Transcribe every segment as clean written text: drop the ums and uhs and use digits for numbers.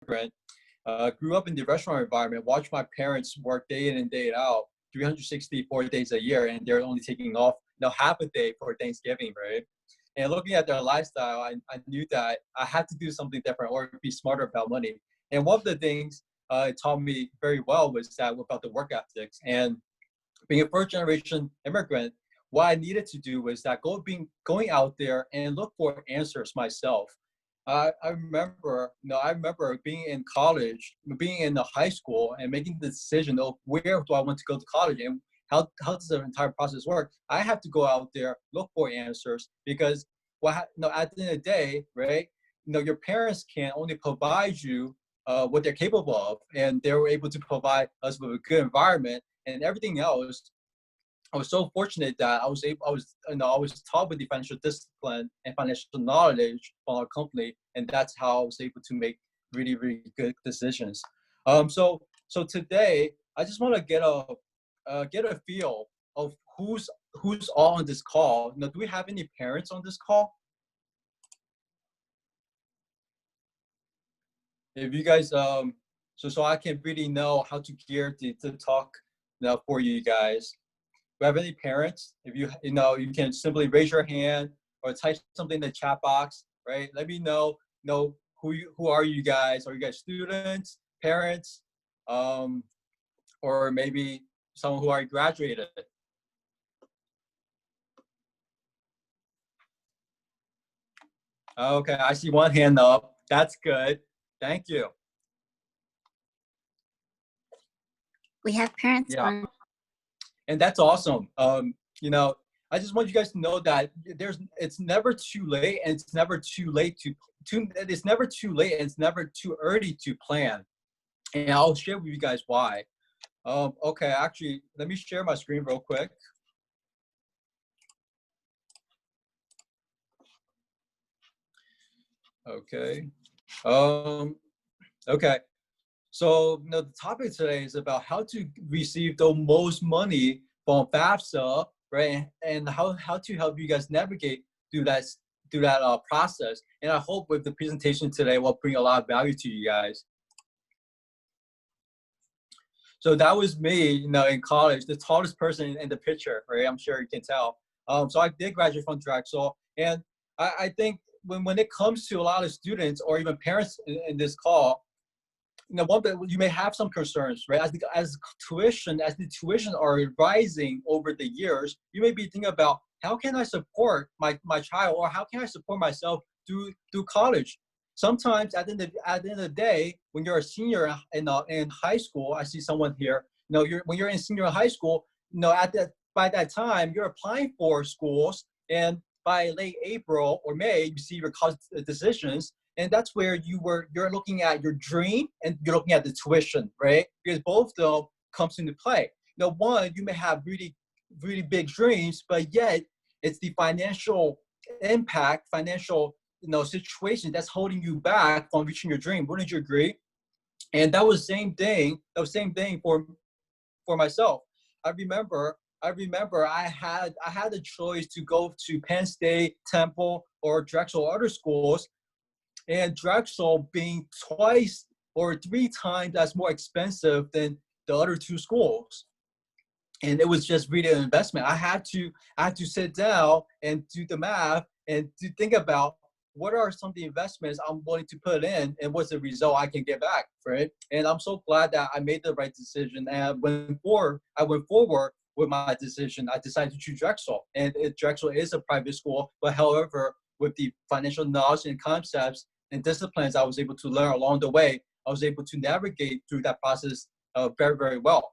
immigrant, grew up in the restaurant environment, watched my parents work day in and day out, 364 days a year, and they're only taking off half a day for Thanksgiving, right? And looking at their lifestyle, I knew that I had to do something different or be smarter about money. And one of the things it taught me very well was that about the work ethics. And being a first generation immigrant, what I needed to do was that going out there and look for answers myself. I remember being in college, being in the high school, and making the decision of where do I want to go to college and how does the entire process work. I have to go out there, look for answers, because at the end of the day, right? Your parents can only provide you what they're capable of, and they were able to provide us with a good environment and everything else. I was so fortunate that I was taught with the financial discipline and financial knowledge from our company, and that's how I was able to make really, really good decisions. So today I just want to get a feel of who's all on this call. Do we have any parents on this call? If you guys so I can really know how to gear the talk for you guys. Do you have any parents? If you can simply raise your hand or type something in the chat box, right? Let me know who are you guys? Are you guys students, parents, or maybe someone who already graduated? Okay, I see one hand up. That's good. Thank you. We have parents on. And that's awesome. I just want you guys to know that it's never too late, and it's never too late it's never too late, and it's never too early to plan. And I'll share with you guys why. Okay, actually, let me share my screen real quick. Okay. Okay. So the topic today is about how to receive the most money from FAFSA, right? And how to help you guys navigate through that process. And I hope with the presentation today will bring a lot of value to you guys. So that was me, in college, the tallest person in the picture, right? I'm sure you can tell. So I did graduate from Drexel, and I think when it comes to a lot of students or even parents in this call, you may have some concerns, right? As the tuition are rising over the years, you may be thinking about how can I support my child, or how can I support myself through college? Sometimes at the end of the day, when you're a senior in high school, I see someone here. When you're in senior high school, by that time you're applying for schools, and by late April or May, you see your college decisions. And that's where you're looking at your dream and you're looking at the tuition, right? Because both of them comes into play. One, you may have really, really big dreams, but yet it's the financial impact, financial situation that's holding you back from reaching your dream. Wouldn't you agree? And that was the same thing. That was the same thing for myself. I remember I had the choice to go to Penn State, Temple, or Drexel or other schools. And Drexel being twice or 3 times as more expensive than the other 2 schools. And it was just really an investment. I had to sit down and do the math and to think about what are some of the investments I'm willing to put in and what's the result I can get back, right? And I'm so glad that I made the right decision. And I went forward with my decision. I decided to choose Drexel. And Drexel is a private school, but however, with the financial knowledge and concepts and disciplines I was able to learn along the way, I was able to navigate through that process very, very well.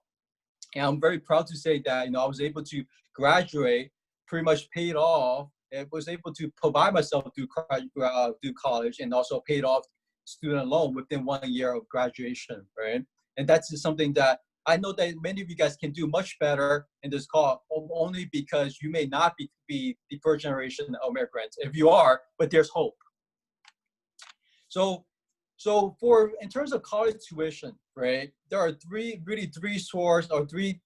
And I'm very proud to say that, I was able to graduate, pretty much paid off, and was able to provide myself through college, and also paid off student loan within 1 year of graduation, right? And that's just something that I know that many of you guys can do much better in this call, only because you may not be the first generation of immigrants. If you are, but there's hope. So in terms of college tuition, right, there are three sources, or three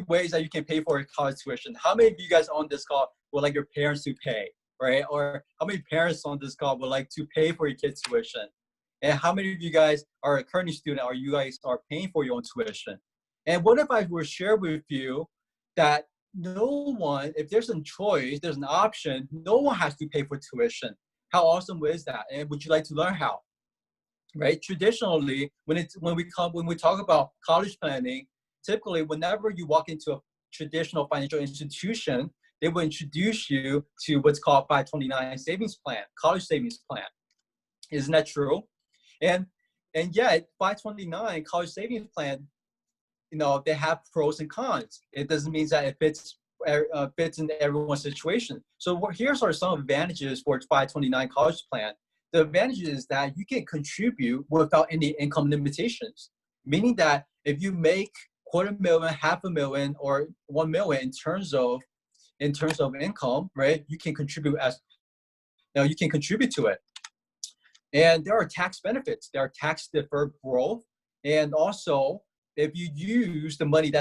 ways that you can pay for college tuition. How many of you guys on this call would like your parents to pay, right? Or how many parents on this call would like to pay for your kids' tuition? And how many of you guys are a current student, or you guys are paying for your own tuition? And what if I were to share with you that no one, if there's a choice, there's an option, no one has to pay for tuition? How awesome is that? And would you like to learn how? Right? Traditionally, when we talk about college planning, typically whenever you walk into a traditional financial institution, they will introduce you to what's called 529 savings plan, college savings plan. Isn't that true? And yet 529 college savings plan, they have pros and cons. It doesn't mean that it fits in everyone's situation. So here's are some advantages for 529 college plan. The advantage is that you can contribute without any income limitations, meaning that if you make $250,000, $500,000, or $1 million in terms of income, right? You can contribute to it. And there are tax benefits. There are tax deferred growth, and also if you use the money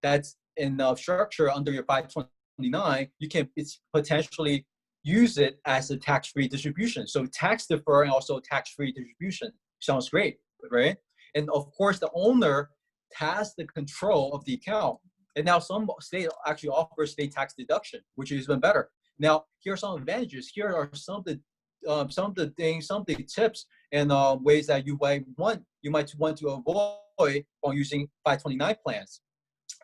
that's in the structure under your 529, you can potentially use it as a tax-free distribution. So tax defer and also tax-free distribution sounds great, right? And of course, the owner has the control of the account. And now some states actually offer state tax deduction, which is even better. Now, here are some advantages. Here are some of the tips and ways that you might want to avoid while using 529 plans.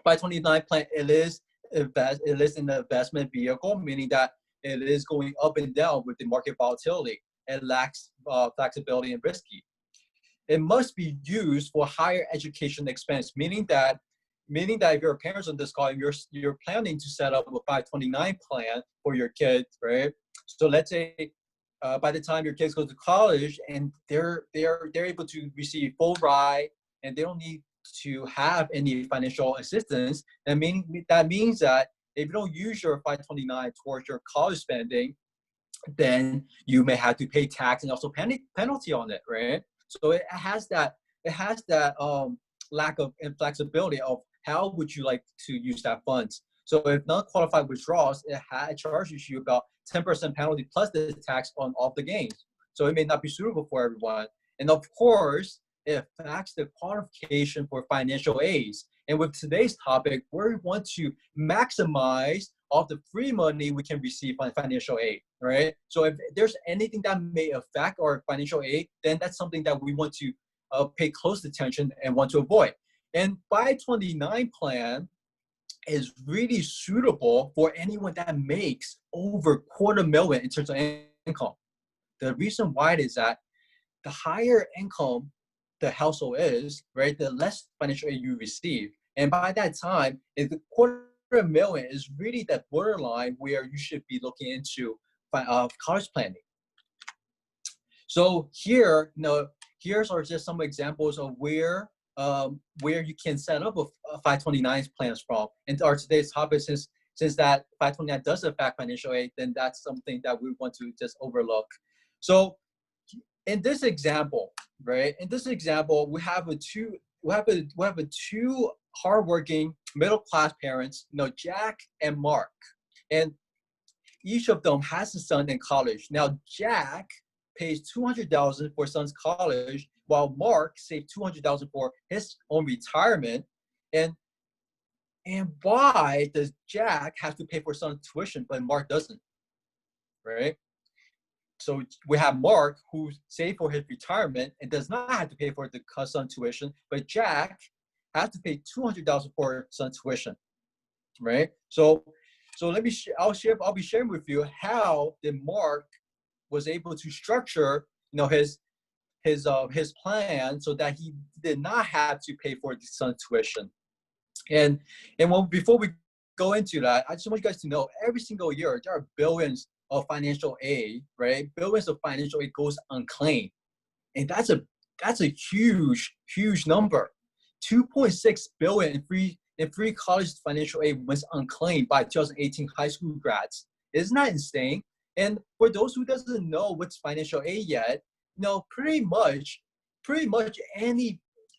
529 plan, it is an investment vehicle, meaning that it is going up and down with the market volatility. It lacks flexibility and risky. It must be used for higher education expense, meaning that if you're parents on this call and you're planning to set up a 529 plan for your kids, right? So let's say by the time your kids go to college and they're able to receive full ride and they don't need to have any financial assistance, that means that if you don't use your 529 towards your college spending, then you may have to pay tax and also penalty on it, right? So it has that lack of flexibility of how would you like to use that funds. So if non-qualified withdrawals, it charges you about 10% penalty plus the tax on all the gains. So it may not be suitable for everyone. And of course, it affects the qualification for financial aids. And with today's topic, we want to maximize all the free money we can receive on financial aid, right? So if there's anything that may affect our financial aid, then that's something that we want to pay close attention and want to avoid. And 529 plan is really suitable for anyone that makes over $250,000 in terms of income. The reason why is that the higher income the household is, right, the less financial aid you receive. And by that time, if the $250,000 is really that borderline where you should be looking into college planning. So here, here's are just some examples of where you can set up a 529 plans from. And our today's topic, since that 529 does affect financial aid, then that's something that we want to just overlook. So in this example, right? In this example, we have two hardworking middle-class parents, Jack and Mark, and each of them has a son in college. Now, Jack pays $200,000 for son's college, while Mark saved $200,000 for his own retirement. And why does Jack have to pay for son's tuition, but Mark doesn't, right? So we have Mark, who saved for his retirement and does not have to pay for the son's tuition, but Jack has to pay $200,000 for son's tuition, right? So I'll be sharing with you how the Mark was able to structure, his plan so that he did not have to pay for the son's tuition. And before we go into that, I just want you guys to know every single year there are billions of financial aid, right? Billions of financial aid goes unclaimed, and that's a huge number. 2.6 billion in free college financial aid was unclaimed by 2018 high school grads. Isn't that insane? And for those who doesn't know what's financial aid yet, pretty much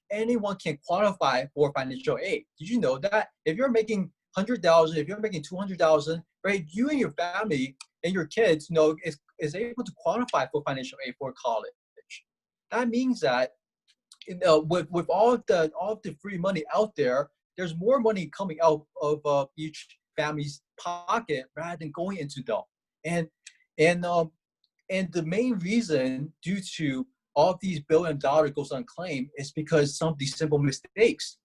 anyone can qualify for financial aid. Did you know that if you're making $100,000, if you're making $200,000, right, you and your family and your kids, is able to qualify for financial aid for college. that means that with all the free money out there, there's more money coming out of each family's pocket rather than going into them. And the main reason due to all of these $1 billion goes unclaimed is because some of these simple mistakes.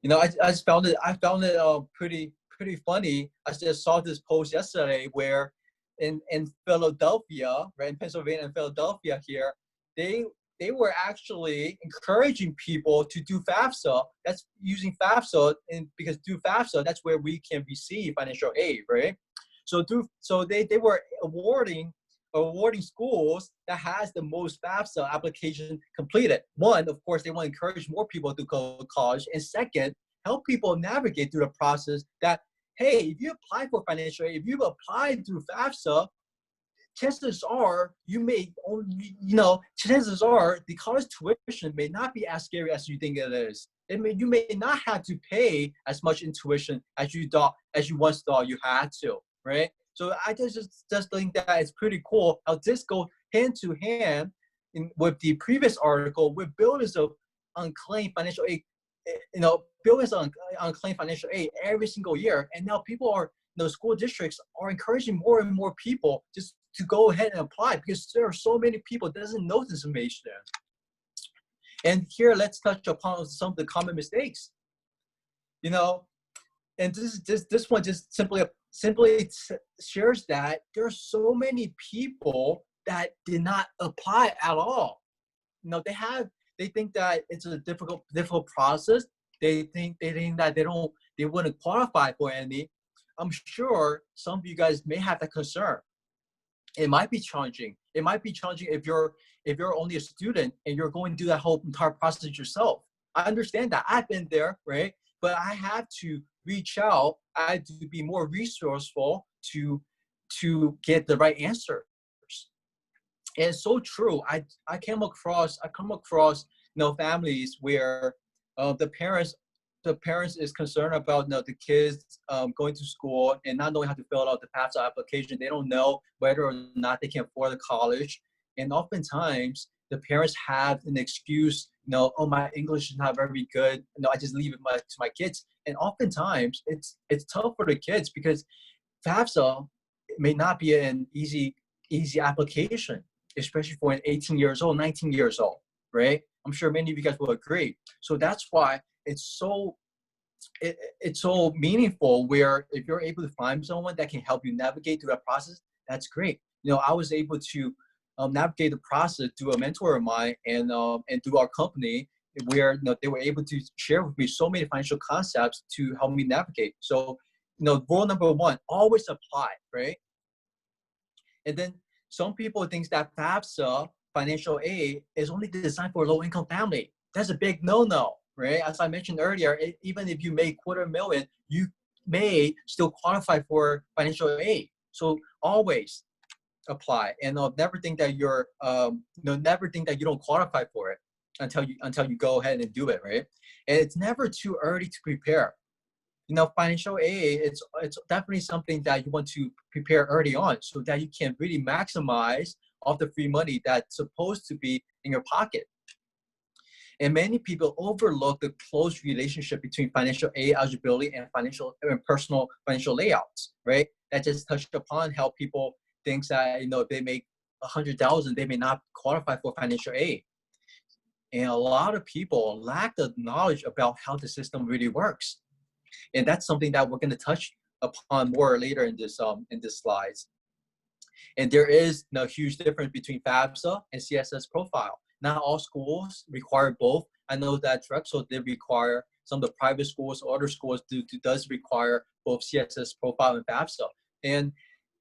I just found it pretty funny. I just saw this post yesterday where in Philadelphia, right, in Pennsylvania and Philadelphia here, they were actually encouraging people to do FAFSA. That's using FAFSA, and because through FAFSA, that's where we can receive financial aid, right? So they were awarding schools that has the most FAFSA application completed. One, of course, they want to encourage more people to go to college, and second, help people navigate through the process that, hey, if you apply for financial aid, if you've applied through FAFSA, chances are chances are the college tuition may not be as scary as you think it is. You may not have to pay as much in tuition as you once thought you had to, right? So I just think that it's pretty cool how this goes hand to hand with the previous article with billions of unclaimed financial aid, billions of unclaimed financial aid every single year, and now school districts are encouraging more and more people just to go ahead and apply because there are so many people that doesn't know this information. And here, let's touch upon some of the common mistakes. And this one just simply shares that there are so many people that did not apply at all. They think that it's a difficult process. They think that they wouldn't qualify for any. I'm sure some of you guys may have that concern. It might be challenging. It might be challenging if you're only a student and you're going to do that whole entire process yourself. I understand that. I've been there, right? But I have to reach out. I have to be more resourceful to get the right answers. And it's so true. I come across families where the parents is concerned about the kids going to school and not knowing how to fill out the FAFSA application. They don't know whether or not they can afford the college. And oftentimes, the parents have an excuse, oh, my English is not very good. I just leave it to my kids. And oftentimes, it's tough for the kids because FAFSA may not be an easy application, especially for an 18 years old, 19 years old, right? I'm sure many of you guys will agree. So that's why it's so meaningful where if you're able to find someone that can help you navigate through that process, that's great. I was able to navigate the process through a mentor of mine and through our company where they were able to share with me so many financial concepts to help me navigate. So, rule number one, always apply, right? And then some people think that FAFSA financial aid is only designed for a low-income family. That's a big no-no, right? As I mentioned earlier, even if you make $250,000, you may still qualify for financial aid. So always apply, and never think that you don't qualify for it until you go ahead and do it, right? And it's never too early to prepare. Financial aid, it's definitely something that you want to prepare early on so that you can really maximize all the free money that's supposed to be in your pocket. And many people overlook the close relationship between financial aid eligibility and personal financial layouts, right? That just touched upon how people think that, if they make $100,000, they may not qualify for financial aid. And a lot of people lack the knowledge about how the system really works. And that's something that we're going to touch upon more later in this slides. And there is a huge difference between FAFSA and CSS profile. Not all schools require both. I know that Drexel did require, some of the private schools or other schools does require both CSS profile and FAFSA. And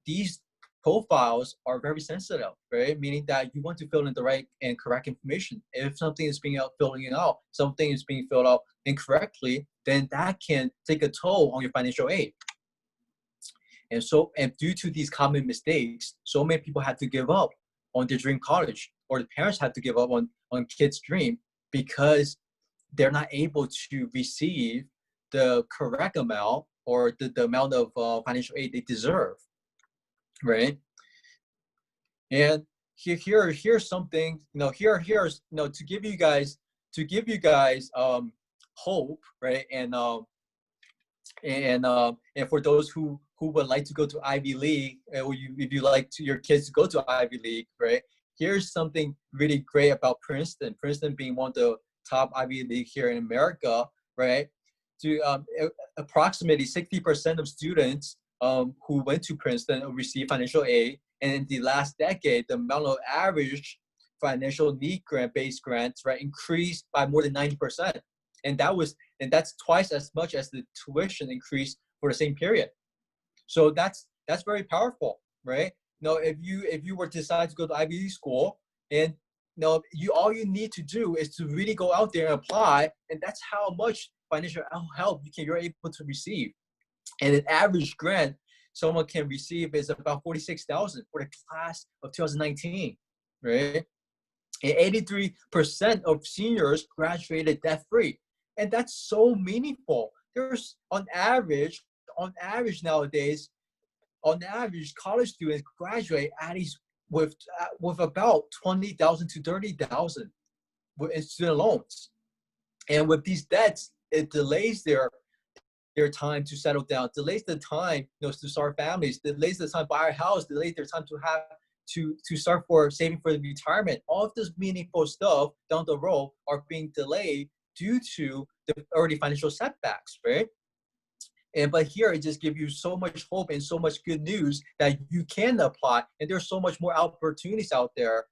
these profiles are very sensitive, right? Meaning that you want to fill in the right and correct information. If something is being something is being filled out incorrectly, then that can take a toll on your financial aid. And due to these common mistakes, so many people have to give up on their dream college, or the parents have to give up on kids' dream because they're not able to receive the correct amount or the amount of financial aid they deserve, right? And here's something, here's, to give you guys hope, right? And for those who would like to go to Ivy League, or if you like your kids to go to Ivy League, right? Here's something really great about Princeton. Princeton being one of the top Ivy League here in America, right? Approximately 60% of students who went to Princeton receive financial aid, and in the last decade, the amount of average financial need grant-based grants, right, increased by more than 90%, and that's twice as much as the tuition increase for the same period. So that's very powerful, right? If you were to decide to go to Ivy League school, and all you need to do is to really go out there and apply, and that's how much financial help you're able to receive. And an average grant someone can receive is about $46,000 for the class of 2019, right? And 83% of seniors graduated debt-free, and that's so meaningful. There's on average nowadays, college students graduate at least with about $20,000 to $30,000 in student loans, and with these debts, it delays their time to settle down, delays the time to start families, delays the time to buy a house, delays their time to start saving for the retirement. All of this meaningful stuff down the road are being delayed due to the early financial setbacks, right? But here it just gives you so much hope and so much good news that you can apply, and there's so much more opportunities out there.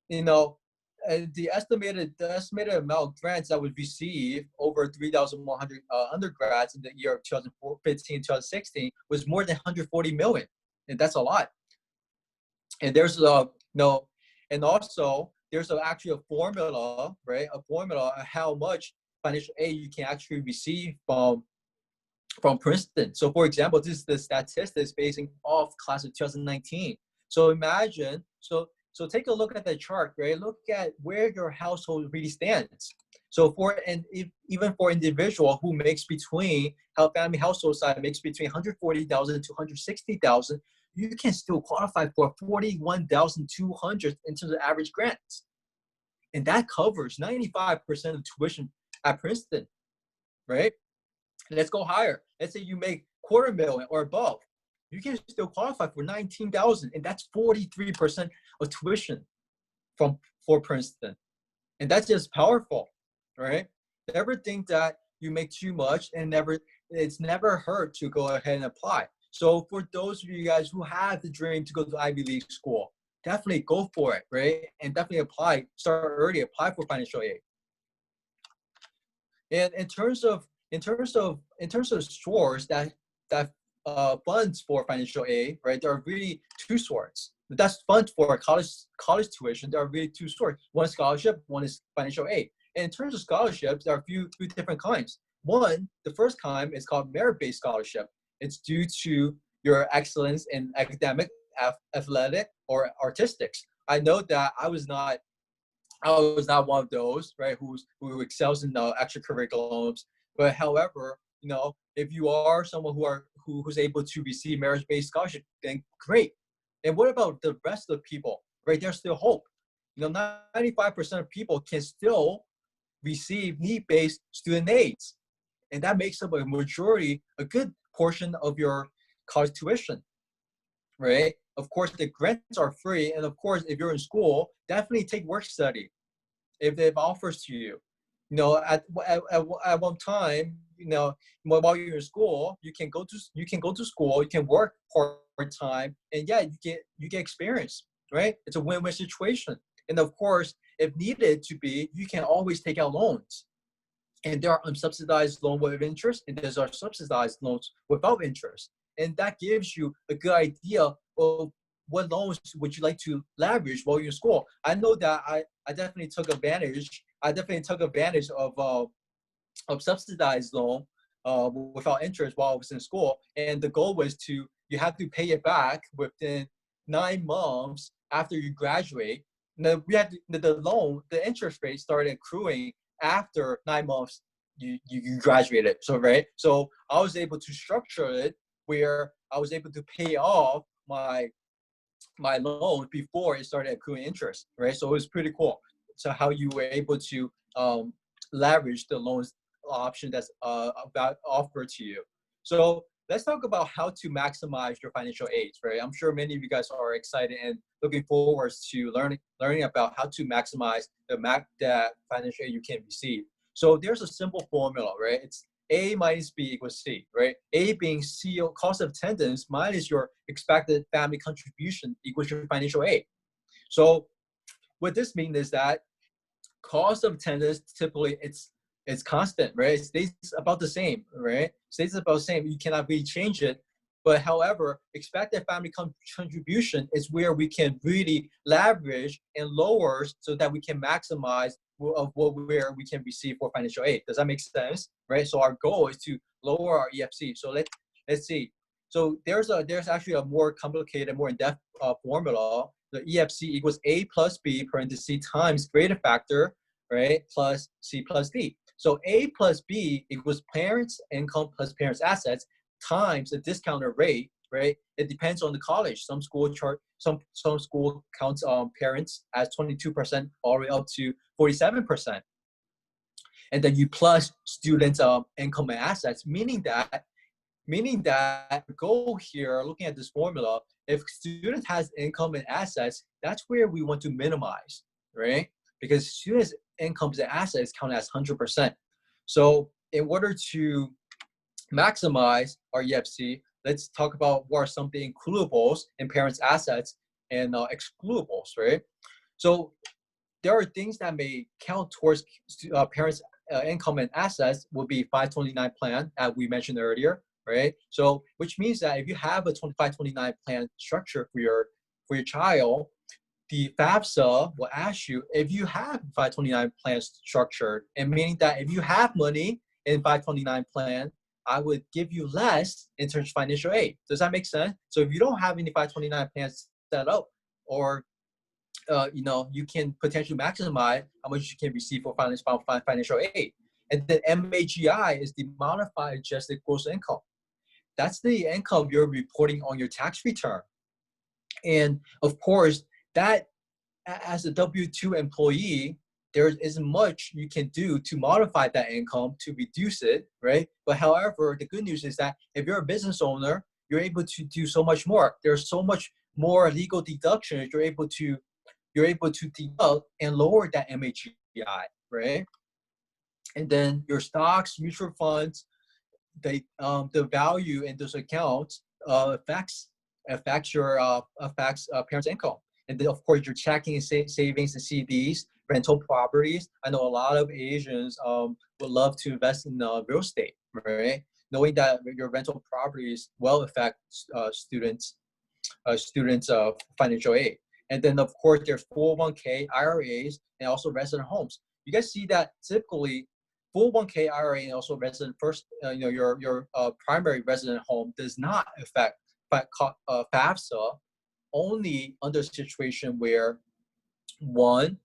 The estimated amount of grants that would receive over 3,100 undergrads in the year of 2015, 2016 was more than 140 million, and that's a lot. And there's and also there's actually a formula, right? A formula of how much financial aid you can actually receive from Princeton. So, for example, this is the statistics basing off class of 2019. So imagine, so take a look at the chart, right? Look at where your household really stands. So even for individual who makes family household size makes between 140,000 to 160,000, you can still qualify for 41,200 in terms of average grants. And that covers 95% of tuition at Princeton, right? Let's go higher. Let's say you make $250,000 or above. You can still qualify for 19,000, and that's 43% of tuition for Princeton. And that's just powerful, right? Never think that you make too much, and it's never hurt to go ahead and apply. So for those of you guys who have the dream to go to Ivy League school, definitely go for it, right? And definitely apply. Start early. Apply for financial aid. And in terms of source that funds for financial aid, right? There are really two sorts. That's funds for college tuition. There are really two sorts. One is scholarship, one is financial aid. And in terms of scholarships, there are a few different kinds. The first kind is called merit-based scholarship. It's due to your excellence in academic, athletic, or artistics. I know that I was not one of those, right, who excels in the extracurriculums. But however, if you are someone who's able to receive merit-based scholarship, then great. And what about the rest of the people, right? There's still hope. 95% of people can still receive need-based student aids, and that makes up a good portion of your college tuition, right? Of course, the grants are free, and of course, if you're in school, definitely take work study if they've offers to you. At one time, while you're in school, you can go to school, you can work part-time, and yeah, you get experience, right? It's a win-win situation. And of course, if needed to be, you can always take out loans. And there are unsubsidized loans with interest, and there's our subsidized loans without interest. And that gives you a good idea of what loans would you like to leverage while you're in school. I know that I definitely took advantage. Of subsidized loan without interest while I was in school. And the goal was you have to pay it back within 9 months after you graduate. Now we had the interest rate started accruing after 9 months you graduated. So right. So I was able to structure it where I was able to pay off my my loan before it started accruing interest, right? So it was pretty cool. So how you were able to leverage the loans option that's about offered to you. So let's talk about how to maximize your financial aid, right? I'm sure many of you guys are excited and looking forward to learning about how to maximize that financial aid you can receive. So there's a simple formula, right? It's A minus B equals C, right? A being CO, cost of attendance, minus your expected family contribution equals your financial aid. So what this means is that cost of attendance, typically it's constant, right? It stays about the same, right? Stays about the same. You cannot really change it. But however, expected family contribution is where we can really leverage and lower so that we can maximize of where we can receive for financial aid. Does that make sense? Right? So our goal is to lower our EFC. So let's see. So there's actually a more complicated, more in-depth formula. The EFC equals A plus B parentheses times greater factor, right, plus C plus D. So A plus B equals parents' income plus parents' assets times the discounted rate, right? It depends on the college. Some school counts parents as 22% all the way up to 47%. And then you plus students' income and assets, meaning that the goal here, looking at this formula, if student has income and assets, that's where we want to minimize, right? Because students' incomes and assets count as 100%. So in order to maximize our EFC, let's talk about what are some of the includables in parents' assets and excludables, right? So there are things that may count towards parents' income and assets will be 529 plan, as we mentioned earlier, right? So which means that if you have a 529 plan structure for your child, the FAFSA will ask you if you have 529 plan structured, and meaning that if you have money in 529 plan, I would give you less in terms of financial aid. Does that make sense? So if you don't have any 529 plans set up, or you can potentially maximize how much you can receive for financial aid. And then MAGI is the modified adjusted gross income. That's the income you're reporting on your tax return. And of course, that as a W-2 employee, there isn't much you can do to modify that income to reduce it, right? But however, the good news is that if you're a business owner, you're able to do so much more. There's so much more legal deductions you're able to deduct and lower that MAGI, right? And then your stocks, mutual funds, the value in those accounts affects parents' income. And then of course your checking and savings and CDs, rental properties. I know a lot of Asians would love to invest in real estate, right? Knowing that your rental properties will affect students' financial aid. And then of course there's 401k, IRAs, and also resident homes. You guys see that typically 401k, IRA, and also resident your primary resident home does not affect FAFSA, only under a situation where, one,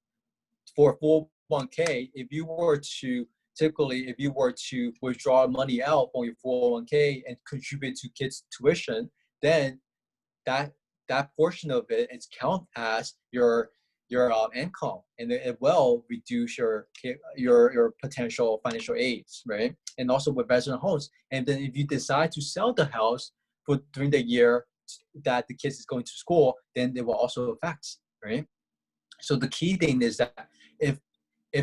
for 401k, if you were to withdraw money out from your 401k and contribute to kids' tuition, then that portion of it is count as your income, and it will reduce your potential financial aids, right? And also with resident homes. And then if you decide to sell the house during the year that the kids is going to school, then it will also affect, right? So the key thing is that if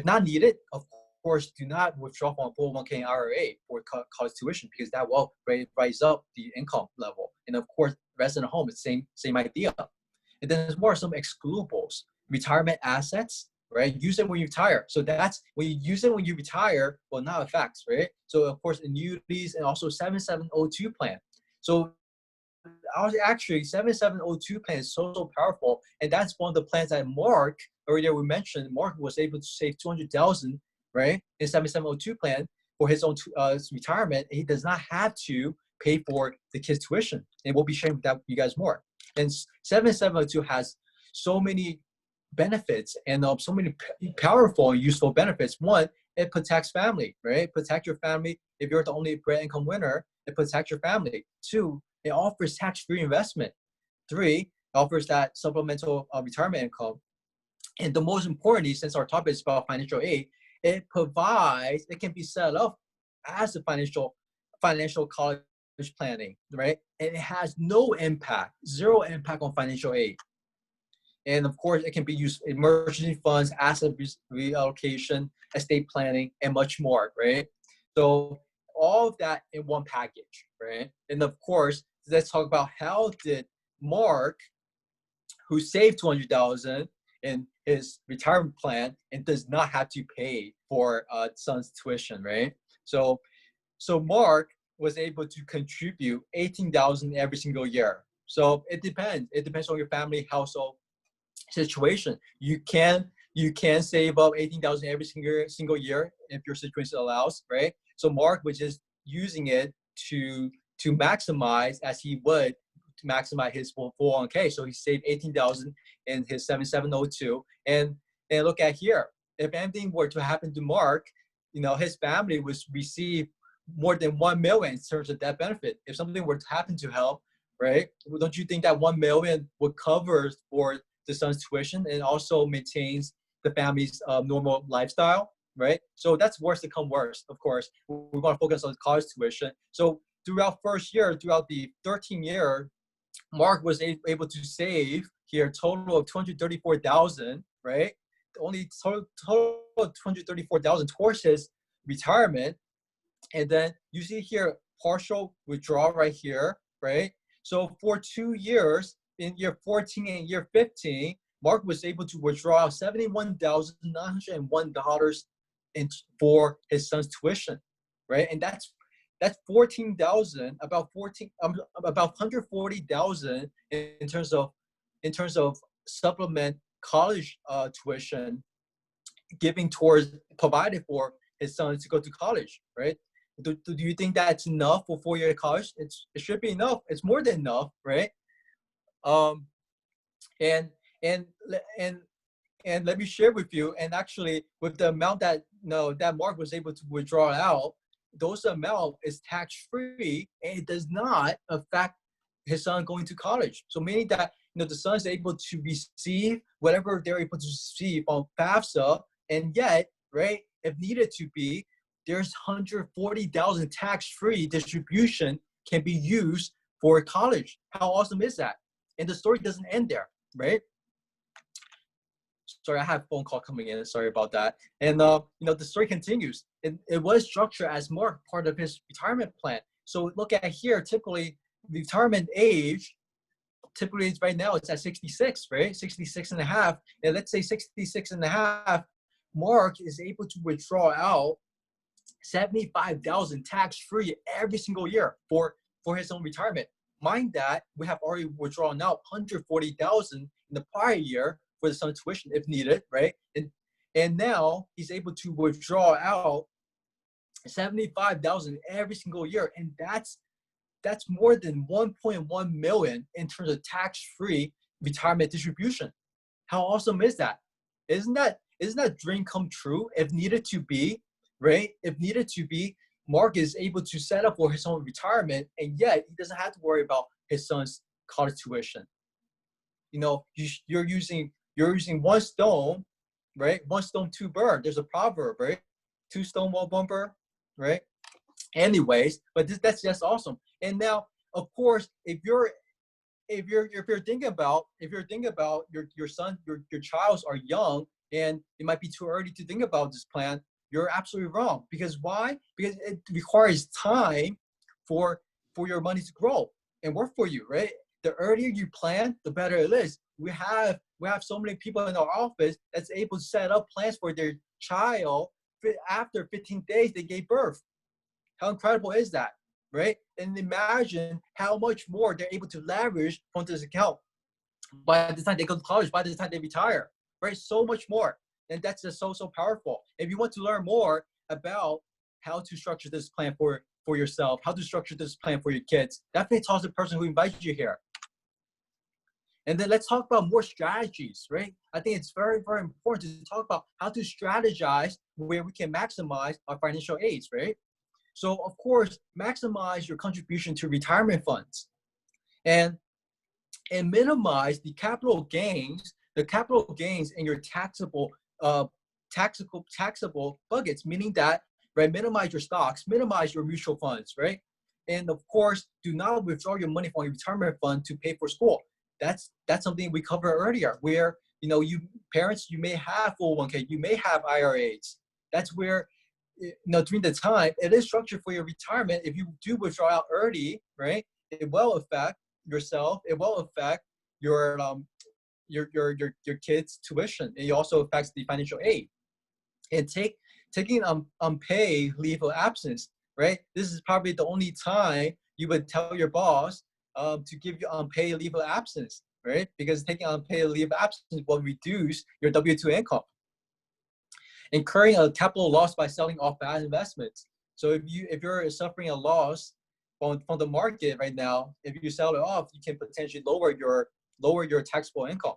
not needed, of course, do not withdraw from 401k and IRA for college tuition, because that will raise up the income level. And of course, resident home is same idea. And then there's more some excludables, retirement assets, right? Use it when you retire. So that's when you use it when you retire, will not affect, right? So of course, annuities and also 7702 plan. So actually 7702 plan is so powerful, and that's one of the plans that Mark earlier we mentioned. Mark was able to save 200,000, right, in 7702 plan for his own retirement. He does not have to pay for the kids' tuition, and we'll be sharing with you guys more. And 7702 has so many benefits and so many powerful and useful benefits. One, it protects family, right? Protect your family. If you're the only bread income winner, it protects your family. Two, it offers tax-free investment. Three, offers that supplemental retirement income. And the most importantly, since our topic is about financial aid, it can be set up as a financial college planning, right? And it has no impact, zero impact on financial aid. And of course, it can be used in emergency funds, asset reallocation, estate planning, and much more, right? So all of that in one package, right? And of course, let's talk about how did Mark, who saved $200,000 in his retirement plan and does not have to pay for son's tuition, right? So Mark was able to contribute $18,000 every single year. So it depends. It depends on your family household situation. You can save up $18,000 every single year if your situation allows, right? So Mark was just using it to maximize as he would to maximize his 401k. So he saved $18,000 in his 7702. And look at here, if anything were to happen to Mark, his family would receive more than $1 million in terms of that benefit. If something were to happen to him, right? Well, don't you think that $1 million would cover for the son's tuition and also maintains the family's normal lifestyle, right? So that's worse to come worse, of course. We're going to focus on college tuition. So throughout the 13th year, Mark was able to save here a total of $234,000, right? Only total of $234,000 towards his retirement. And then you see here, partial withdrawal right here, right? So for 2 years, in year 14 and year 15, Mark was able to withdraw $71,901 for his son's tuition, right? And that's $14,000, about $140,000 in terms of supplement college tuition, provided for his son to go to college, right? Do you think that's enough for 4-year college? It should be enough. It's more than enough, right? And let me share with you. And actually, with the amount that that Mark was able to withdraw out, those amount is tax free, and it does not affect his son going to college. So meaning that the son is able to receive whatever they're able to receive on FAFSA, and yet, right, if needed to be, there's $140,000 tax-free distribution can be used for college. How awesome is that? And the story doesn't end there, right? Sorry, I have a phone call coming in. Sorry about that. And the story continues. It was structured as more part of his retirement plan. So look at here. Typically, retirement age, typically right now it's at 66, right? 66 and a half. And let's say 66 and a half. Mark is able to withdraw out $75,000 tax-free every single year for his own retirement. Mind that we have already withdrawn out $140,000 in the prior year for the son's tuition if needed, right? And now he's able to withdraw out $75,000 every single year, and that's more than $1.1 million in terms of tax-free retirement distribution. How awesome is that? Isn't that dream come true if needed to be, right? If needed to be, Mark is able to set up for his own retirement, and yet he doesn't have to worry about his son's college tuition. You're using one stone, right? One stone, two birds. There's a proverb, right? Two stone, one bird, right? Anyways, but that's just awesome. And now, of course, if you're thinking about your son, your child are young, and it might be too early to think about this plan, you're absolutely wrong. Because why? Because it requires time for your money to grow and work for you, right? The earlier you plan, the better it is. We have so many people in our office that's able to set up plans for their child after 15 days they gave birth. How incredible is that, right? And imagine how much more they're able to leverage from this account by the time they go to college, by the time they retire, right? So much more. And that's just so powerful. If you want to learn more about how to structure this plan for yourself, how to structure this plan for your kids, definitely talk to the person who invited you here. And then let's talk about more strategies, right? I think it's very, very important to talk about how to strategize where we can maximize our financial aids, right? So of course, maximize your contribution to retirement funds. And and minimize the capital gains in your taxable buckets, meaning that, right, minimize your stocks, minimize your mutual funds, right? And of course, do not withdraw your money from your retirement fund to pay for school. That's something we covered earlier, where, you know, you parents, you may have 401k, you may have IRAs. That's where, you know, during the time, it is structured for your retirement. If you do withdraw out early, right, it will affect yourself. It will affect your kids' tuition. It also affects the financial aid. And taking unpaid leave of absence, right? This is probably the only time you would tell your boss to give you unpaid leave of absence, right? Because taking unpaid leave of absence will reduce your W-2 income. Incurring a capital loss by selling off bad investments. So if you're suffering a loss from the market right now, if you sell it off, you can potentially lower your taxable income.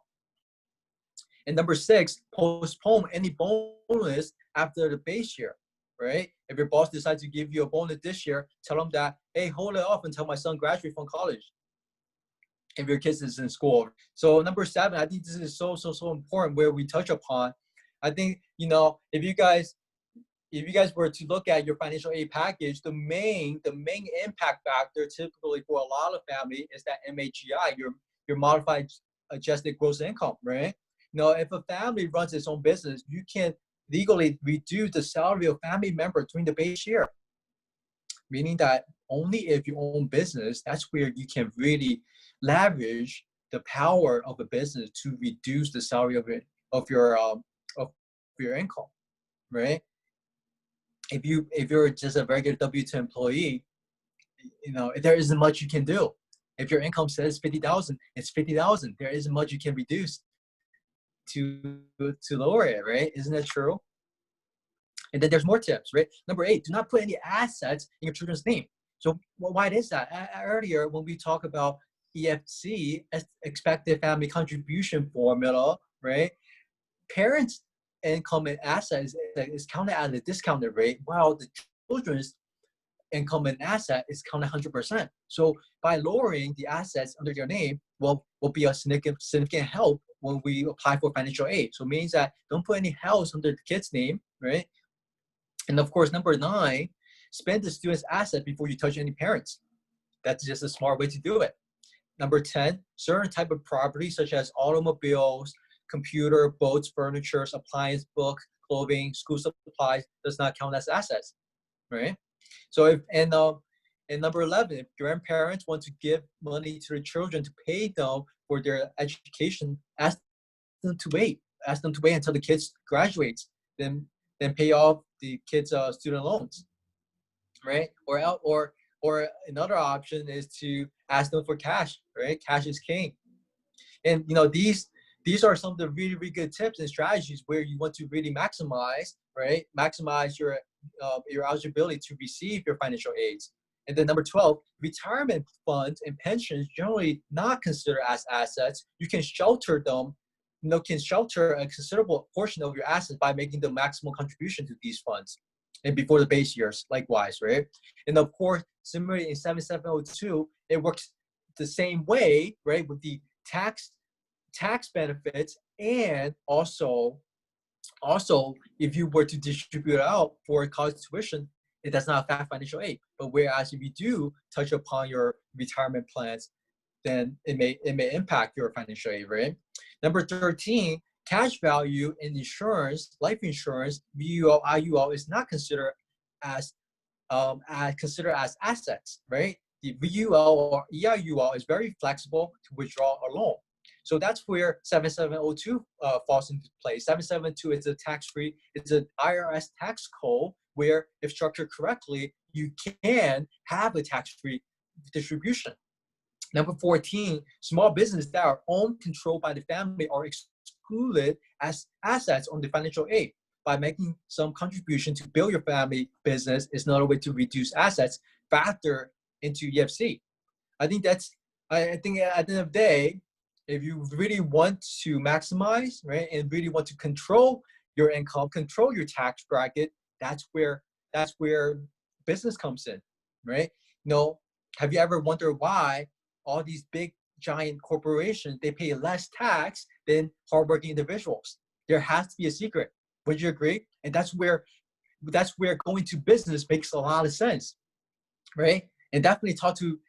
And number 6, postpone any bonus after the base year, right? If your boss decides to give you a bonus this year, tell them that, hey, hold it off until my son graduates from college, if your kids is in school. So number 7, I think this is so important, where we touch upon. I think, you know, if you guys were to look at your financial aid package, the main impact factor typically for a lot of family is that MAGI, your modified adjusted gross income, right? You know, if a family runs its own business, you can legally reduce the salary of family member during the base year. Meaning that only if you own business, that's where you can really leverage the power of a business to reduce the salary of your income, right? If you're just a regular W-2 employee, you know, there isn't much you can do. If your income says 50,000, it's 50,000. There isn't much you can reduce to lower it, right? Isn't that true? And then there's more tips, right? Number 8, do not put any assets in your children's name. So why is that? Earlier, when we talk about EFC, expected family contribution formula, right? Parents' income and assets is counted at a discounted rate, while the children's income and asset is counted 100%. So by lowering the assets under your name will be a significant help when we apply for financial aid. So it means that don't put any house under the kid's name, right? And of course, number 9, spend the student's asset before you touch any parents. That's just a smart way to do it. Number 10, certain type of property such as automobiles, computer, boats, furniture, appliance, book, clothing, school supplies does not count as assets, right? So and number 11, if grandparents want to give money to their children to pay them for their education, ask them to wait until the kids graduates, then pay off the kids' student loans, right? Or another option is to ask them for cash, right? Cash is king. And you know, these are some of the really, really good tips and strategies where you want to really maximize, right? Maximize your eligibility to receive your financial aids. And then number 12, retirement funds and pensions generally not considered as assets. You can shelter them, can shelter a considerable portion of your assets by making the maximum contribution to these funds. And before the base years, likewise, right? And of course, similarly in 7702, it works the same way, right? With the tax benefits, and also if you were to distribute out for college tuition, it does not affect financial aid. But whereas if you do touch upon your retirement plans, then it may impact your financial aid, right? Number 13, cash value in insurance, life insurance, VUL, IUL is not considered as assets, right? The VUL or EIUL is very flexible to withdraw a loan. So that's where 7702 falls into place. 772 is a tax-free, it's an IRS tax code where, if structured correctly, you can have a tax-free distribution. Number 14, small businesses that are owned, controlled by the family are excluded as assets on the financial aid. By making some contribution to build your family business is another way to reduce assets factor into EFC. I think at the end of the day, if you really want to maximize, right, and really want to control your income, control your tax bracket, that's where business comes in, right? You know, have you ever wondered why all these big giant corporations, they pay less tax than hardworking individuals. There has to be a secret. Would you agree? And that's where going to business makes a lot of sense, right? And definitely talk to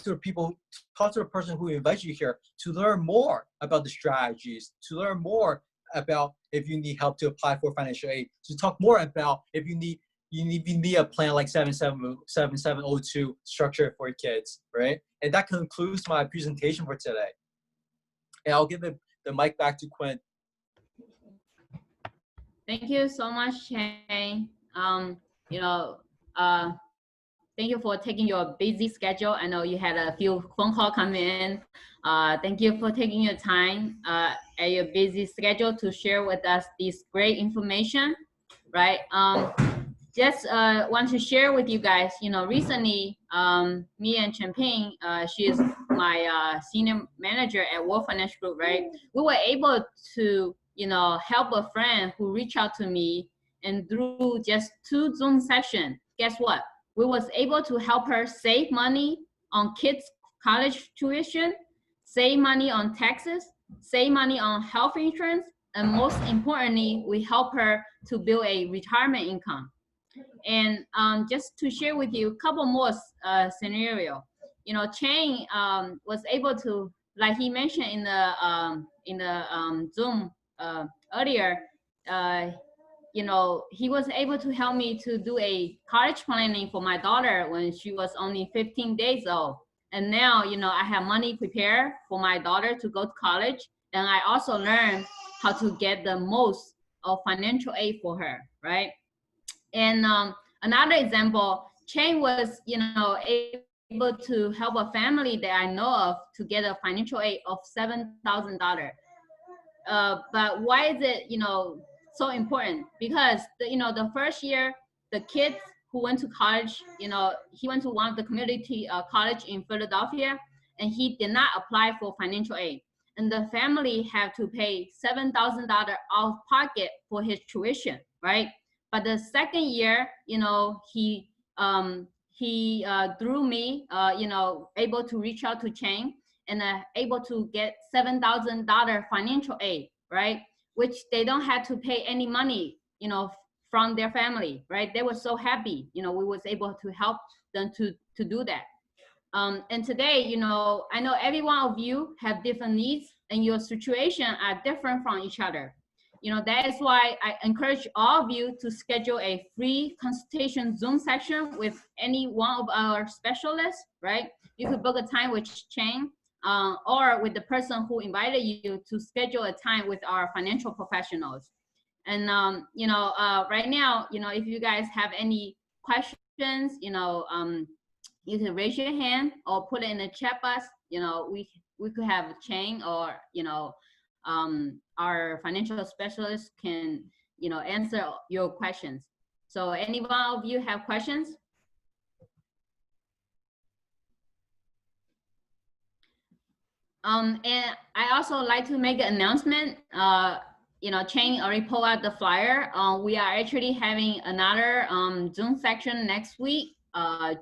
the people, talk to the person who invites you here to learn more about the strategies, to learn more about if you need help to apply for financial aid, to talk more about if you need a plan like 7702 structure for kids, right? And that concludes my presentation for today. And I'll give the mic back to Quinn. Thank you so much, Chang. Thank you for taking your busy schedule. I know you had a few phone calls come in. Thank you for taking your time at your busy schedule to share with us this great information, right? Just want to share with you guys, recently, me and Champagne, she is my senior manager at World Financial Group, right? We were able to, help a friend who reached out to me, and through just 2 Zoom sessions, guess what? We was able to help her save money on kids' college tuition, save money on taxes, save money on health insurance, and most importantly, we help her to build a retirement income. And just to share with you a couple more scenario, Chang was able to, like he mentioned in the Zoom earlier, he was able to help me to do a college planning for my daughter when she was only 15 days old. And now, I have money prepared for my daughter to go to college. And I also learned how to get the most of financial aid for her, right? And another example, Chang was, able to help a family that I know of to get a financial aid of $7,000. But why is it, so important? Because the first year, the kids who went to college, he went to one of the community college in Philadelphia, and he did not apply for financial aid. And the family had to pay $7,000 out of pocket for his tuition, right? But the second year, he through me, able to reach out to Chang and able to get $7,000 financial aid, right? Which they don't have to pay any money, from their family, right? They were so happy, we was able to help them to do that. And today, I know every one of you have different needs and your situation are different from each other. That is why I encourage all of you to schedule a free consultation Zoom session with any one of our specialists, right? You could book a time with Chang or with the person who invited you to schedule a time with our financial professionals. And, right now, if you guys have any questions, you can raise your hand or put it in the chat box. We could have Chang or, our financial specialist can, answer your questions. So any one of you have questions? And I also like to make an announcement. Chang already pulled out the flyer. We are actually having another Zoom section next week,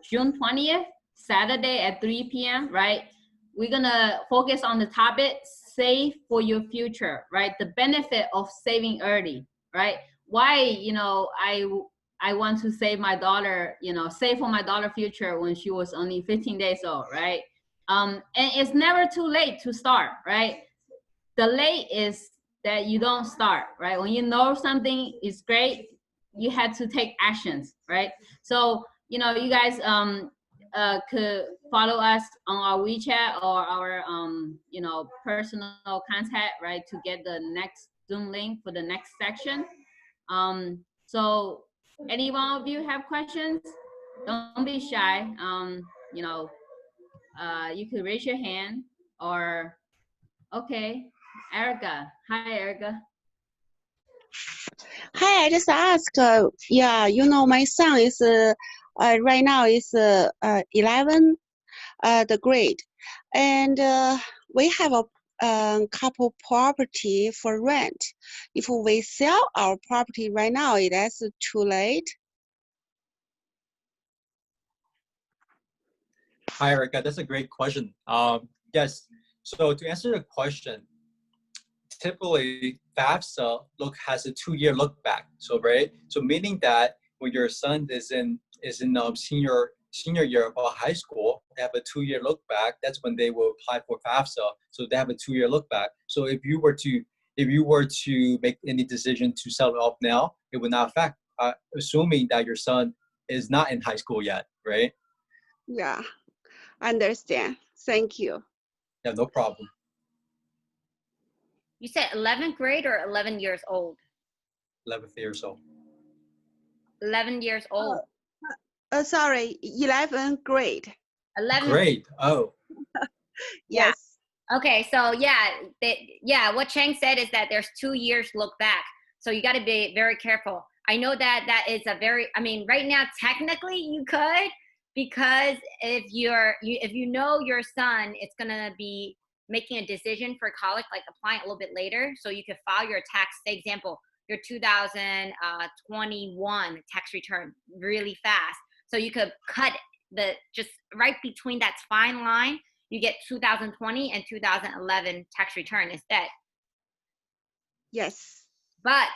June 20th, Saturday at 3 p.m., right? We're gonna focus on the topic, save for your future, right? The benefit of saving early, right? Why, I want to save my daughter, save for my daughter's future when she was only 15 days old, right? And it's never too late to start, right? The late is that you don't start, right? When you know something is great, you have to take actions, right? So, you guys could follow us on our WeChat or our, personal contact, right? To get the next Zoom link for the next section. So any one of you have questions? Don't be shy. You could raise your hand or, okay, Erica. Hi, Erica. Hi, I just asked, my son is right now is 11 the grade, and we have a couple property for rent. If we sell our property right now, it is too late. Hi, Erica. That's a great question. Yes. So to answer the question, typically FAFSA has a 2-year look back. So so meaning that when your son is in senior year of high school, they have a 2-year look back. That's when they will apply for FAFSA. So they have a 2-year look back. So if you were to make any decision to sell it off now, it would not affect, assuming that your son is not in high school yet, right? Yeah, understand. Thank you. Yeah, no problem. You said 11th grade or 11 years old? 11th years old. 11 years old. Sorry, 11th grade. 11th Grade. Oh. Yeah. Yes. Okay, so yeah, what Chang said is that there's 2 years look back. So you got to be very careful. I know that is a very, I mean, right now, technically you could, because if you know your son is going to be making a decision for college, like applying a little bit later, so you could file your tax, say example, your 2021 tax return really fast. So you could cut just right between that fine line, you get 2020 and 2011 tax return instead. Yes. But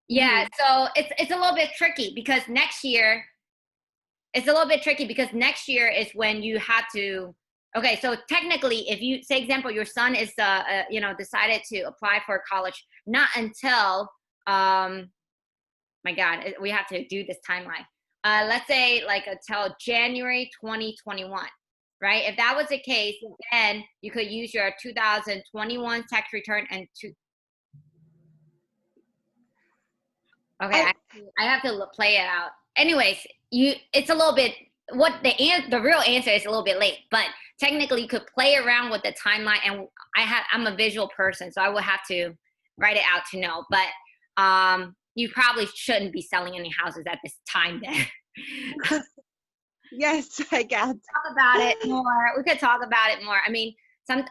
yeah, so it's a little bit tricky because next year, is when you have to, okay, so technically if you, say example, your son is, decided to apply for college, not until, my God, we have to do this timeline. Let's say like until January 2021, right? If that was the case, then you could use your 2021 tax return and okay, I have to I play it out. Anyways, it's a little bit, the real answer is a little bit late, but technically you could play around with the timeline, and I'm a visual person, so I would have to write it out to know, but you probably shouldn't be selling any houses at this time then. Yes, I got. Talk about it more. We could talk about it more. I mean,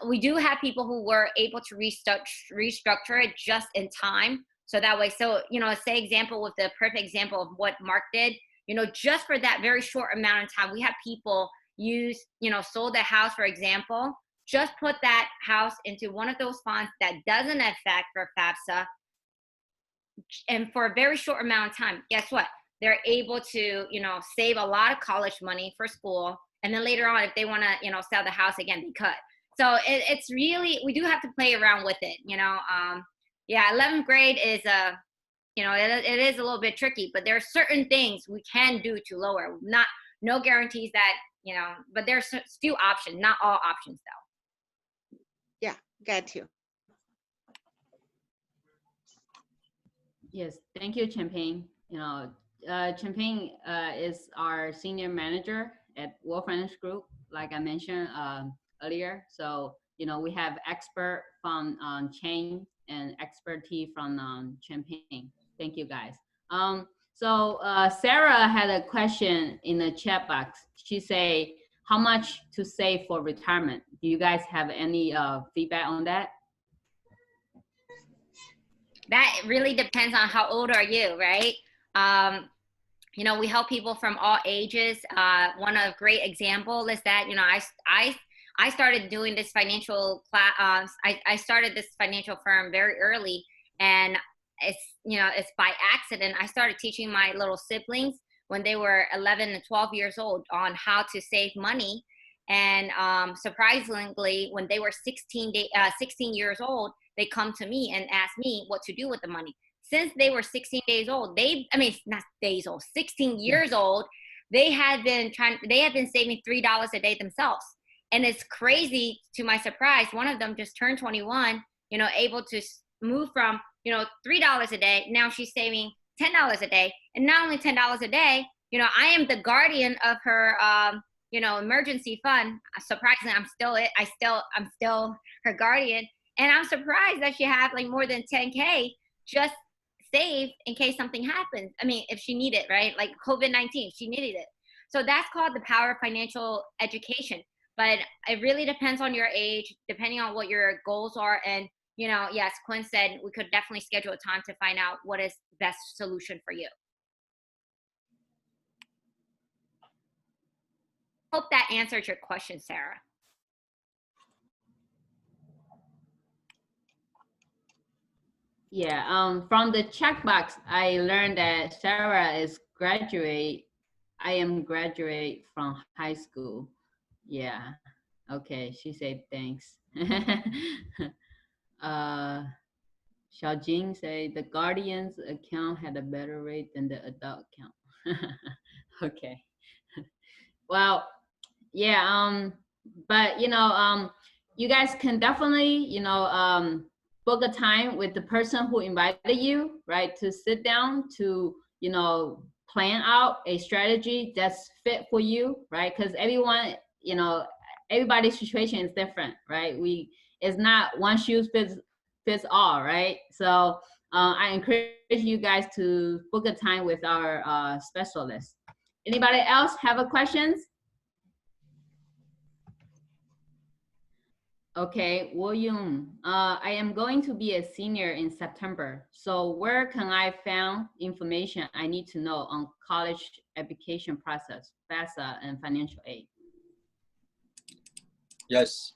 we do have people who were able to restructure it just in time. So that way, say example with the perfect example of what Mark did, just for that very short amount of time, we have people sold their house, for example, just put that house into one of those funds that doesn't affect for FAFSA. And for a very short amount of time, guess what? They're able to, save a lot of college money for school. And then later on, if they want to, sell the house again, they could. So it's really, we do have to play around with it, Yeah, 11th grade is it is a little bit tricky, but there are certain things we can do to lower. No guarantees that, but there's still options, not all options though. Yeah, got you. Yes, thank you, Champagne. Champagne is our senior manager at World Finance Group, like I mentioned earlier. So, we have expert from Chang and expertise from Champagne. Thank you, guys. So Sarah had a question in the chat box. She say, how much to save for retirement? Do you guys have any feedback on that? That really depends on how old are you, right? We help people from all ages. One of great example is that, I started doing this financial class. I started this financial firm very early, and it's by accident. I started teaching my little siblings when they were 11 and 12 years old on how to save money. And surprisingly, when they were 16 years old, they come to me and ask me what to do with the money. Since they were 16 years old, 16 years old, they had been saving $3 a day themselves. And it's crazy, to my surprise, one of them just turned 21, able to move from, $3 a day. Now she's saving $10 a day. And not only $10 a day, I am the guardian of her, emergency fund. Surprisingly, I'm still her guardian. And I'm surprised that she had like more than 10K just saved in case something happens. I mean, if she needed it, right? Like COVID-19, she needed it. So that's called the power of financial education. But it really depends on your age, depending on what your goals are. And, yes, Quinn said we could definitely schedule a time to find out what is the best solution for you. Hope that answered your question, Sarah. Yeah, from the checkbox, I learned that Sarah is I am graduate from high school. Yeah, okay, she said thanks. Xiaojing say the Guardian's account had a better rate than the adult account. Okay. Well, yeah, but you guys can definitely, book a time with the person who invited you, right? To sit down to, plan out a strategy that's fit for you, right? Because everyone, everybody's situation is different, right? It's not one shoe fits all, right? So I encourage you guys to book a time with our specialist. Anybody else have a questions? Okay, William, I am going to be a senior in September. So where can I find information I need to know on college application process, FAFSA, and financial aid? Yes,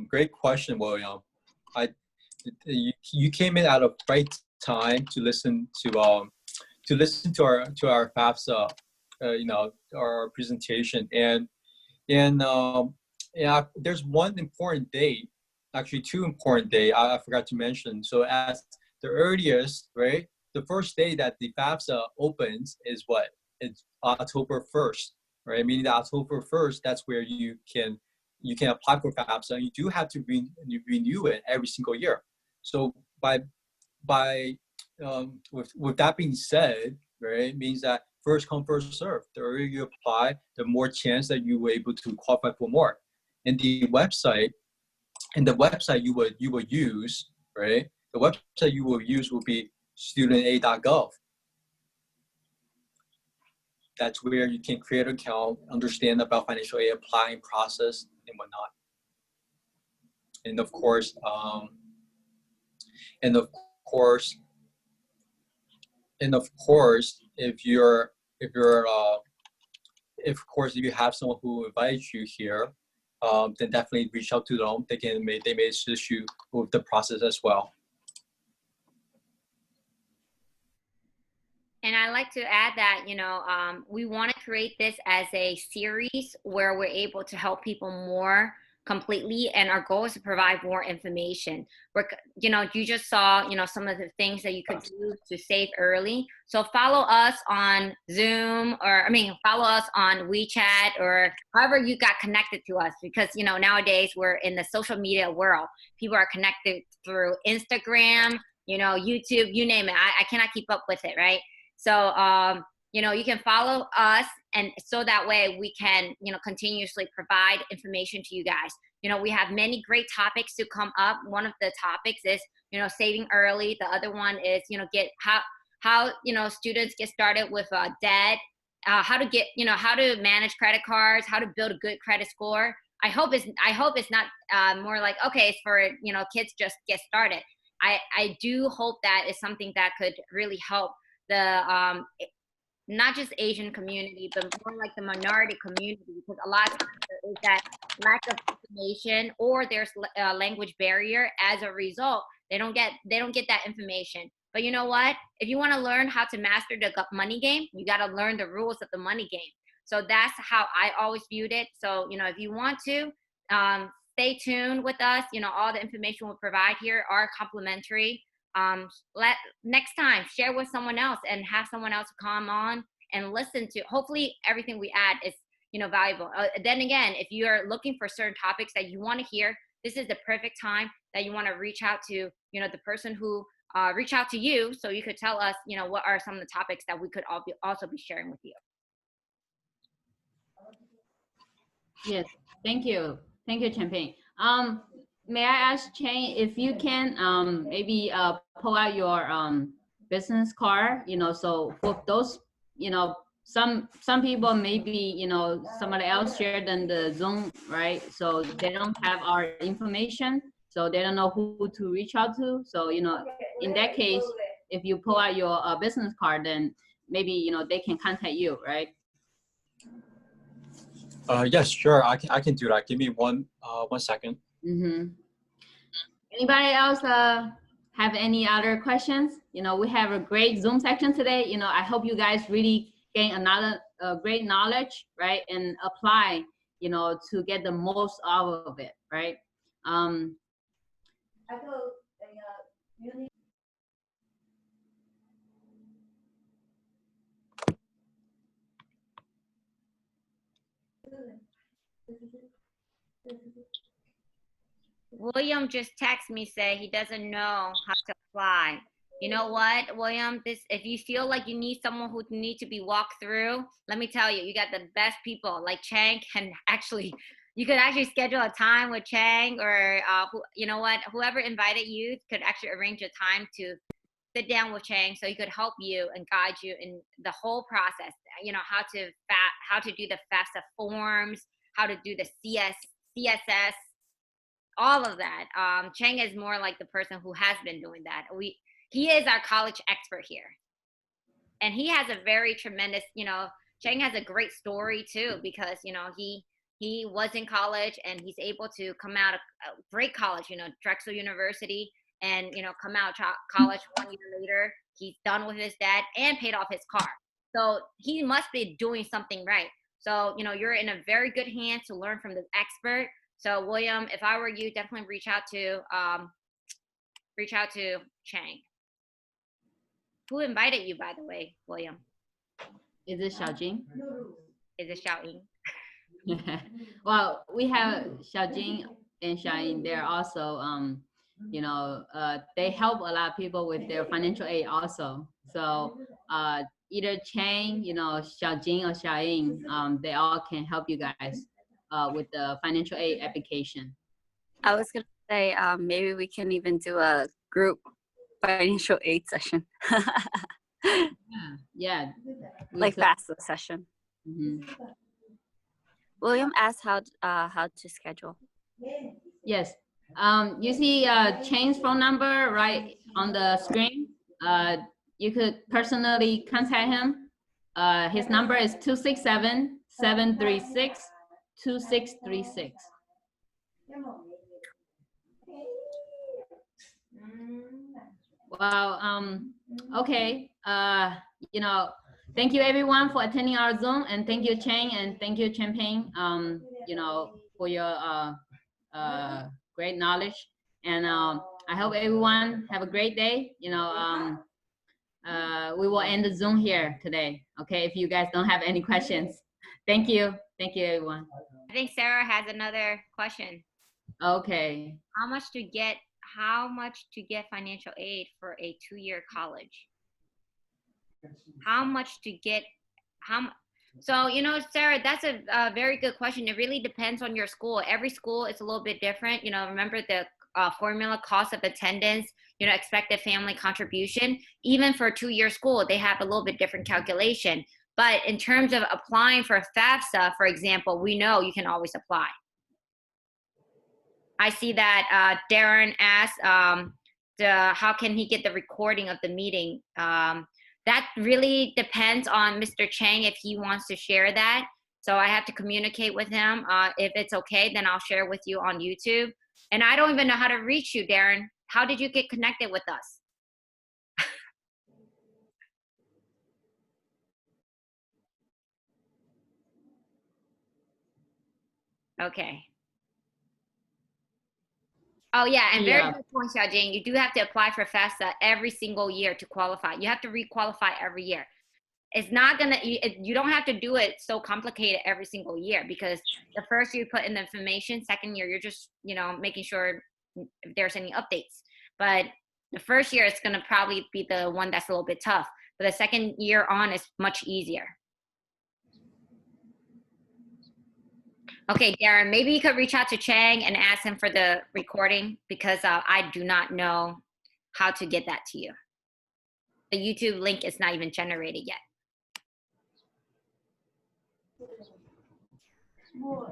great question, William. You came in at a right time to listen to our FAFSA, our presentation, and yeah, there's one important date, actually two important days I forgot to mention. So as the earliest, right, the first day that the FAFSA opens is what? It's October 1st, right? Meaning that October 1st, that's where you can apply for FAFSA. You do have to renew it every single year. So with that being said, right, means that first come, first serve. The earlier you apply, the more chance that you were able to qualify for more. And the website you will use, right? The website you will use will be studentaid.gov. That's where you can create an account, understand about financial aid applying process and whatnot. And of course, if you have someone who invites you here, then definitely reach out to them. They may assist you with the process as well. And I like to add that, we want to create this as a series where we're able to help people more completely, and our goal is to provide more information. You just saw, some of the things that you could do to save early. So follow us on Zoom, follow us on WeChat, or however you got connected to us, because, nowadays we're in the social media world. People are connected through Instagram, YouTube, you name it. I cannot keep up with it, right? So, you can follow us, and so that way we can, continuously provide information to you guys. We have many great topics to come up. One of the topics is, saving early. The other one is, how students get started with debt, how to manage credit cards, how to build a good credit score. I hope it's not more like, okay, it's for, kids just get started. I do hope that is something that could really help the not just Asian community, but more like the minority community, because a lot of times there is that lack of information, or there's a language barrier. As a result, they don't get that information. But you know what? If you want to learn how to master the money game, you got to learn the rules of the money game. So that's how I always viewed it. So, if you want to, stay tuned with us. All the information we'll provide here are complimentary. Next time, share with someone else and have someone else come on and listen to. Hopefully everything we add is valuable. Then again, if you are looking for certain topics that you want to hear, this is the perfect time that you want to reach out to the person who reach out to you, so you could tell us what are some of the topics that we could also be sharing with you. Yes, thank you, Champagne. May I ask Chang if you can maybe pull out your business card, so for those, some people maybe, somebody else shared in the Zoom, right? So they don't have our information, so they don't know who to reach out to. So, in that case, if you pull out your business card, then maybe, they can contact you, right? Yes, sure. I can do that. Give me one second. Mm-hmm. Anybody else have any other questions, we have a great Zoom section today. I hope you guys really gain another great knowledge, right? And apply, to get the most out of it, right? William just texted me, say he doesn't know how to apply. You know what, William? If you feel like you need someone who needs to be walked through, let me tell you, you got the best people. Like Chang can actually, you could actually schedule a time with Chang, or you know what, whoever invited you could actually arrange a time to sit down with Chang so he could help you and guide you in the whole process. How to do the FAFSA forms, how to do the CSS, all of that. Chang is more like the person who has been doing that. He is our college expert here. And he has a very tremendous, Chang has a great story too, because, he was in college and he's able to come out of a great college, Drexel University, and, come out of college 1 year later. He's done with his debt and paid off his car. So he must be doing something right. So, you're in a very good hands to learn from the expert. So William, if I were you, definitely reach out to Chang. Who invited you, by the way, William? Is it Xiaojing? Is it Xiaoying? Well, we have Xiaojing and Xiaoying. They're also, they help a lot of people with their financial aid also. So either Chang, Xiaojing or Xiaoying, they all can help you guys with the financial aid application. I was gonna say maybe we can even do a group financial aid session. Yeah. Like FAFSA session. Mm-hmm. William asked how to schedule. Yes. You see Chang's phone number right on the screen. You could personally contact him. His number is 267-736-2636. Wow. Okay. Thank you everyone for attending our Zoom, and thank you Chang, and thank you Champagne, for your great knowledge. And I hope everyone have a great day. We will end the Zoom here today. Okay, if you guys don't have any questions. Thank you. Thank you everyone. I think Sarah has another question. Okay. How much to get financial aid for a 2-year college? So, Sarah, that's a very good question. It really depends on your school. Every school is a little bit different. Remember the formula, cost of attendance, expected family contribution. Even for a 2-year school, they have a little bit different calculation. But in terms of applying for FAFSA, for example, we know you can always apply. I see that Darren asked, how can he get the recording of the meeting? That really depends on Mr. Chang if he wants to share that. So I have to communicate with him. If it's okay, then I'll share with you on YouTube. And I don't even know how to reach you, Darren. How did you get connected with us? Okay. Oh yeah, and very good point, Xiaojing. You do have to apply for FAFSA every single year to qualify. You have to re-qualify every year. It's not gonna, you don't have to do it so complicated every single year, because the first year you put in the information, second year you're just, making sure if there's any updates. But the first year it's gonna probably be the one that's a little bit tough. But the second year on is much easier. Okay, Darren, maybe you could reach out to Chang and ask him for the recording, because I do not know how to get that to you. The YouTube link is not even generated yet.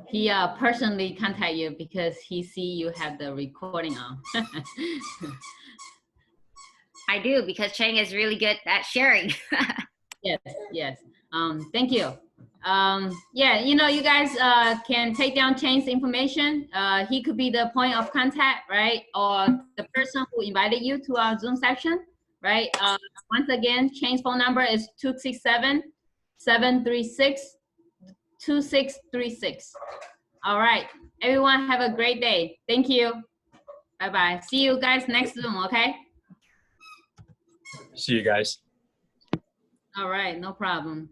He personally contact you because he see you have the recording on. I do, because Chang is really good at sharing. Yes. Thank you. Yeah, you know, you guys can take down Chang's information. He could be the point of contact, right? Or the person who invited you to our Zoom section, right? Once again, Chang's phone number is 267-736-2636. All right, everyone have a great day. Thank you. Bye-bye. See you guys next Zoom, okay? See you guys. All right, no problem.